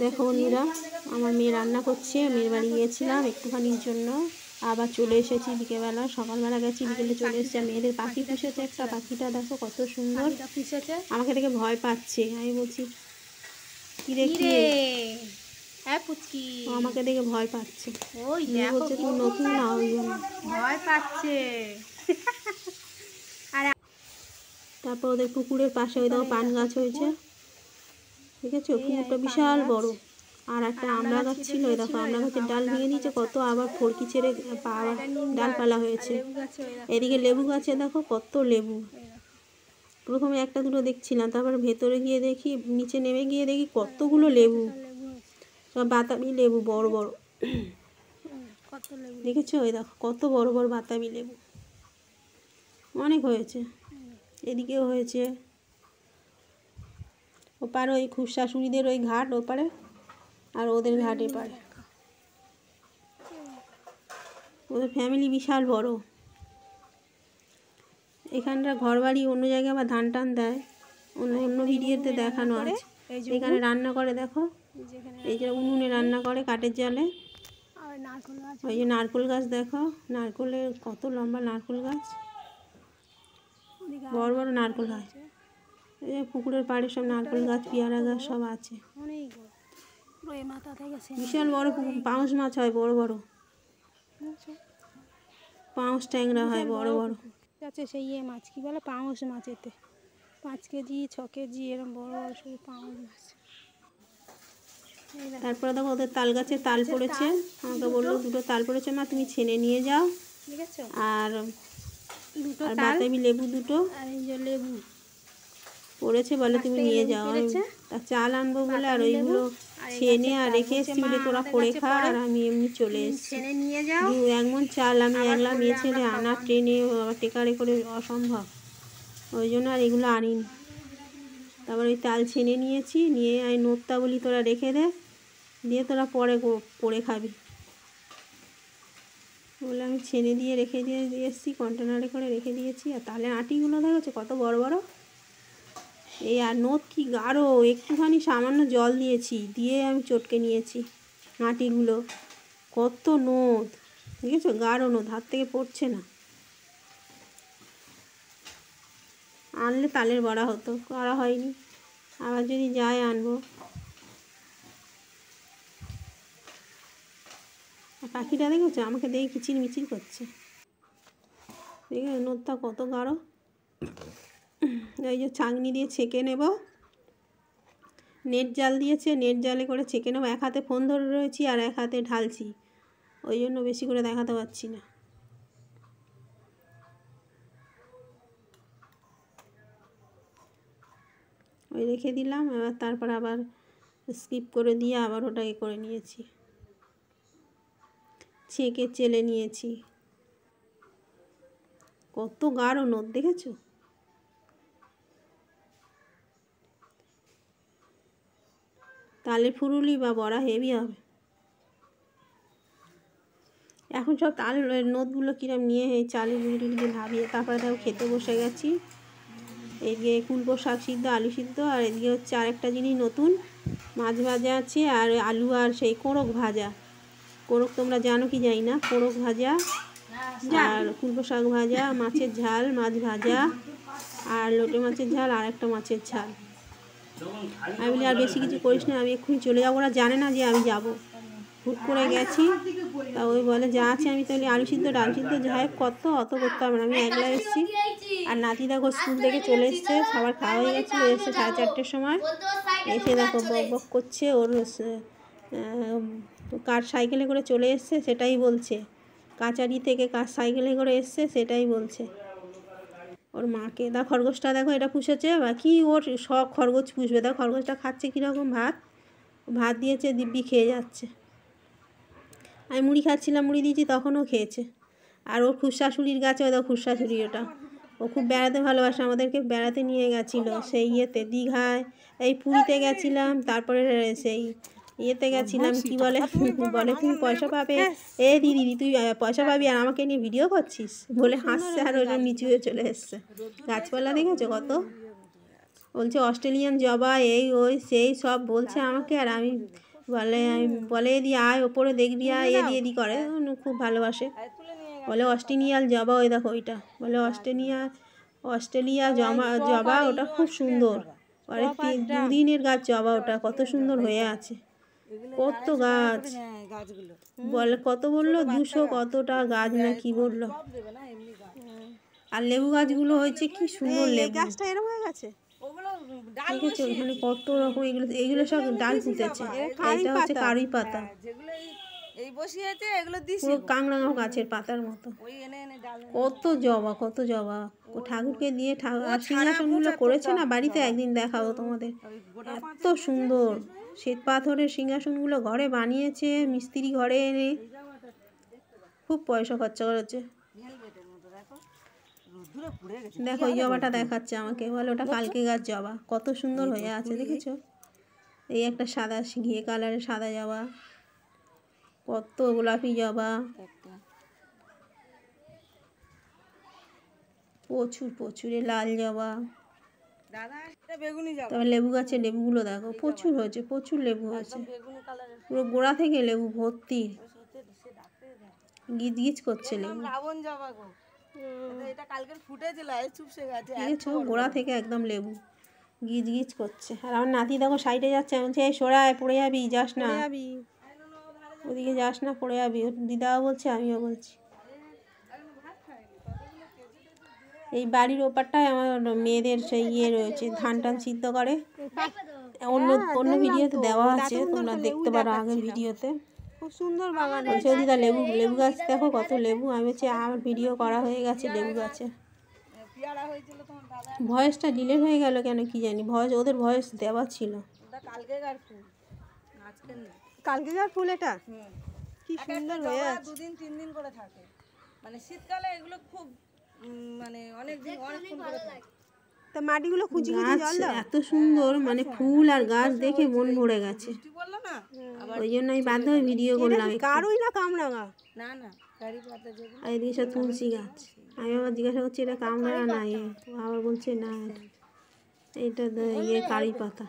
দেখো বন্ধুরা, আমার মেয়ে রান্না করছে। মেয়ের বাড়ি গিয়েছিলাম একটুখানির জন্য, আবার চলে এসেছি বিকেলবেলা। সকালবেলা গেছি, বিকেলে চলে এসেছি। মেয়েদের পাখি পুষেছে একটা, পাখিটা দেখো কত সুন্দর। আমাকে দেখে ভয় পাচ্ছে। আমি বলছি কি দেখি, হ্যাঁ পুচকি, আমাকে দেখে ভয় পাচ্ছে। ওই বলছে তুমি নতুন না, ওই জন্য ভয় পাচ্ছে। তারপর ওদের পুকুরের পাশে ওই দেখো পান গাছ হয়েছে, ঠিক আছে? পুকুরটা বিশাল বড়। আর একটা আমড়া গাছ ছিল, ওই দেখো আমড়া গাছের ডাল ভেঙে দিয়েছে কত, আবার ফড়কি ছেড়ে আবার ডালপালা হয়েছে। এদিকে লেবু গাছে দেখো কত লেবু। প্রথমে একটা দুটো দেখছিলাম, তারপর ভেতরে গিয়ে দেখি, নিচে নেমে গিয়ে দেখি কতগুলো লেবু, সব বাতাবি লেবু, বড় বড়। দেখেছো? ওই দেখো কত বড় বড় বাতাবি লেবু, অনেক হয়েছে। এদিকেও হয়েছে। ওপারে ওই খুশাশুড়িদের ওই ঘাট ওপারে, আর ওদের ঘাট এপারে। ওদের ফ্যামিলি বিশাল বড়। এখানকার ঘর বাড়ি, অন্য জায়গায় আবার ধান টান দেয়, অন্য ভিডিওতে দেখানো আছে। এখানে রান্না করে দেখো, এই যে উনুনে রান্না করে কাঠের জালে। ওই যে নারকেল গাছ দেখো, নারকেলের কত লম্বা নারকেল গাছ, বড় বড় নারকেল গাছ। এই যে পুকুরের পাড়ে সব নারকেল গাছ, পেয়ারা গাছ সব আছে। বিশাল বড় পুকুর। পাউস মাছ হয় বড় বড়, পাউস ট্যাংরা হয় বড় বড়। আছে সেই মাছ কি বলে, পাউস মাছ। এতে 5 কেজি 6 কেজি এরকম বড় বড় শুধু পাউস মাছ। তারপরে দেখো ওদের তাল গাছে তাল পড়েছে। আমাকে বললো দুটো তাল পড়েছে মা, তুমি ছেনে নিয়ে যাও। আর বাতাবি লেবু দুটো লেবু পড়েছে, বলে তুমি নিয়ে যাও। তা চাল আনবো বলে আর ওইগুলো ছেনে আর রেখে এসেছি, বলে তোরা করে খা। আর আমি এমনি চলে এসেছি। 1 মণ চাল আমি একলা মেয়ে ছেলে আনা ট্রেনে টেকারে করে অসম্ভব, ওই জন্য আর এগুলো আনিনি। তারপর ওই তাল ছেনে নিয়েছি, নিয়ে আমি নোটটা বলি তোরা রেখে দে, দিয়ে তোরা পরে করে খাবি বলে আমি ছেনে দিয়ে রেখে দিয়ে এসেছি, কন্টেনারে করে রেখে দিয়েছি। আর তাহলে আটিগুলো দেখেছো কত বড় বড়। এই আর নোট কি গাঢ়, একটুখানি সামান্য জল দিয়েছি, দিয়ে আমি চটকে নিয়েছি আটিগুলো। কত নোট দেখেছো, গাঢ় নোট, হাত থেকে পড়ছে না। আনলে তালের বড়া হতো, করা হয়নি, আবার যদি যায় আনবো। পাখিটা দেখেছো আমাকে দেখে কিচির মিচির করছে, দেখে নোটটা কত গাঢ়। এই যে ছাঁকনি দিয়ে ছেঁকে নেব, নেট জাল দিয়েছে, নেট জালে করে ছেঁকে নেবো। এক হাতে ফোন ধরে রয়েছি আর এক হাতে ঢালছি, ওই জন্য বেশি করে দেখাতে পারছি না। ওই রেখে দিলাম। এবার তারপর আবার স্কিপ করে দিয়ে আবার ওটা করে নিয়েছি, ছেঁকে চেলে নিয়েছি। কত গাঢ় নোট দেখেছো। তালের ফুরুলি বা বড়া হেভি হবে। এখন সব তাল নোটগুলো কিরম নিয়ে এই চালের গুঁড়ি দিয়ে ভাবিয়ে তারপরে দেখো খেতে বসে গেছি। এদিকে কুলপো শাক সিদ্ধ, আলু সিদ্ধ, আর এদিকে হচ্ছে আরেকটা জিনিস নতুন, মাছ ভাজা আছে, আর আলু আর সেই কোড়ক ভাজা। কোড়ক তোমরা জানো কি জানি না, কোড়ক ভাজা আর কুলপো শাক ভাজা, মাছের ঝাল, মাছ ভাজা, আর লোটে মাছের ঝাল, আর একটা মাছের ঝাল। আমি বলি আর বেশি কিছু করিস না, আমি এক্ষুনি চলে যাবো। ওরা জানে না যে আমি যাব, হুট করে গেছি। তা ওই বলে যা আছে, আমি তাহলে আলু সিদ্ধ ডাল সিদ্ধ যাই কত অত করতে হবে না, আমি একলা এসেছি। আর নাতি দেখো স্কুল থেকে চলে এসছে, সবার খাওয়া হয়ে গেছিলো, এসছে 4:30-র সময়। এসে দেখো বক বক করছে, ওর কার সাইকেলে করে চলে এসছে সেটাই বলছে, কাচারি থেকে কার সাইকেলে করে এসছে সেটাই বলছে ওর মাকে। দা খরগোশটা দেখো এটা পুষেছে, বা কি ওর সব খরগোশ পুষবে। দেখো খরগোশটা খাচ্ছে কীরকম, ভাত দিয়েছে দিব্যি খেয়ে যাচ্ছে। আমি মুড়ি খাচ্ছিলাম, মুড়ি দিয়েছি তখনও খেয়েছে। আর ওর খুশাশুড়ির গাছে, ওই দেখো খুশাশুড়ি, ওটা ও খুব বেড়াতে ভালোবাসে। আমাদেরকে বেড়াতে নিয়ে গেছিলো সেই ইয়েতে, দীঘায়, এই পুরীতে গেছিলাম, তারপরে সেই ইয়েতে গেছিলাম, কি বলে তুমি পয়সা পাবে, এ দিদি তুই পয়সা পাবি আর আমাকে নিয়ে ভিডিও করছিস বলে হাসছে, আর ওটা নিচু হয়ে চলে এসছে। গাছপালা দেখেছো কত, বলছে অস্ট্রেলিয়ান জবা এই ওই সেই সব বলছে আমাকে, আর আমি বলে এদি আয় ওপরে দেখবি আয় এদি করে, খুব ভালোবাসে। বলে অস্ট্রেলিয়ান জবা, ওই দেখো ওইটা বলে অস্ট্রেলিয়া জবা, ওটা খুব সুন্দর। পরে 2 দিনের গাছ জবা, ওটা কত সুন্দর হয়ে আছে, কত গাছ বলে, কত বললো 200 কতটা গাছ না কি বললো। আর লেবু গাছগুলো হয়েছে কি সুন্দর, লেবু গাছটা এরকম হয়ে গেছে দেখেছো, এখানে কত রকম, এইগুলো সব ডাল পুঁতেছে। এইটা হচ্ছে কারি পাতা, পুরো কাংড়াঙা গাছের পাতার মতো। কত জবা, কত জবা ঠাকুরকে দিয়ে সিংহাসনগুলো করেছে না বাড়িতে, একদিন দেখাবো তোমাদের, এত সুন্দর। শ্বেত পাথরের সিংহাসনগুলো ঘরে বানিয়েছে মিস্ত্রি, ঘরে এনে খুব পয়সা খরচা করেছে। দেখো এই জবাটা দেখাচ্ছে আমাকে, বলে ওটা কালকে গাছ জবা, কত সুন্দর হয়ে আছে দেখেছো। এই একটা সাদা ঘিয়ে কালারের সাদা জবা, কত গোলাপি জবা, প্রচুর প্রচুর লাল জবা। তবে লেবু গাছে লেবুগুলো দেখো প্রচুর হয়েছে, প্রচুর লেবু হয়েছে, পুরো গোড়া থেকে লেবু ভর্তি, গিজ গিজ করছে লেবু। দেখেছো গোড়া থেকে একদম লেবু গিজ গিজ করছে। আর আমার নাতি দেখো সাইডে যাচ্ছে, বলছে এই সরায় পড়ে যাবি, যাস না ওদিকে, যাস না পড়ে যাবি। দিদাও বলছে আমিও বলছি। এই বাড়ির ওপারটায় আমার মেয়েদের সেই ইয়ে রয়েছে, ধান টান সিদ্ধ করে, অন্য ভিডিওতে দেওয়া আছে, তোমরা দেখতে পারো আগের ভিডিওতে। খুব সুন্দর বাগান। বলছে দিদা লেবু গাছ দেখো কত লেবু। আমি বলছি আমার ভিডিও করা হয়ে গেছে লেবু গাছে। ভয়েসটা ডিলেট হয়ে গেল কেন কি জানি, ওদের ভয়েস দেওয়া ছিল। কালকেকার ফুল এটা কি সুন্দর হয়ে আছে, 2 দিন 3 দিন করে থাকে, মানে শীতকালে এগুলো খুব মানে অনেকক্ষণ করে থাকে। তা মাটিগুলো খুঁজি খুঁজি জল দাও, এত সুন্দর মানে ফুল আর গাছ দেখে মন ভরে গেছে। ওই জন্য আমি বাধ্য হয়ে ভিডিও করলাম। কারোই না কামরাঙা, না না কারি পাতা যেগুলো, আর এদিকে সব তুলসী গাছ। আমি আবার জিজ্ঞাসা করছি এটা কামরাঙা না, আবার বলছে না এটা ইয়ে কারি পাতা।